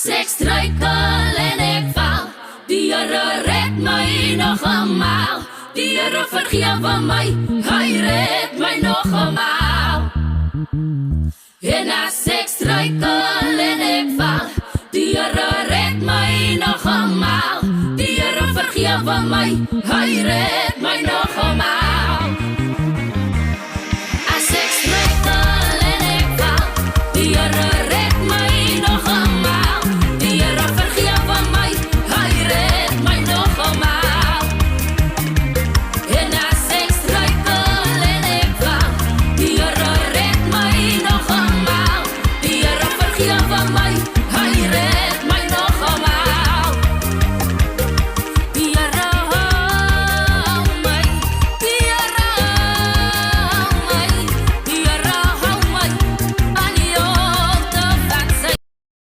As ek struikel en ek val, die Here red my nog eenmaal. Die Here vergewe my, hy red my nog eenmaal. En as ek struikel en ek val, die Here red my nog eenmaal. Die Here vergewe my, hy red my nog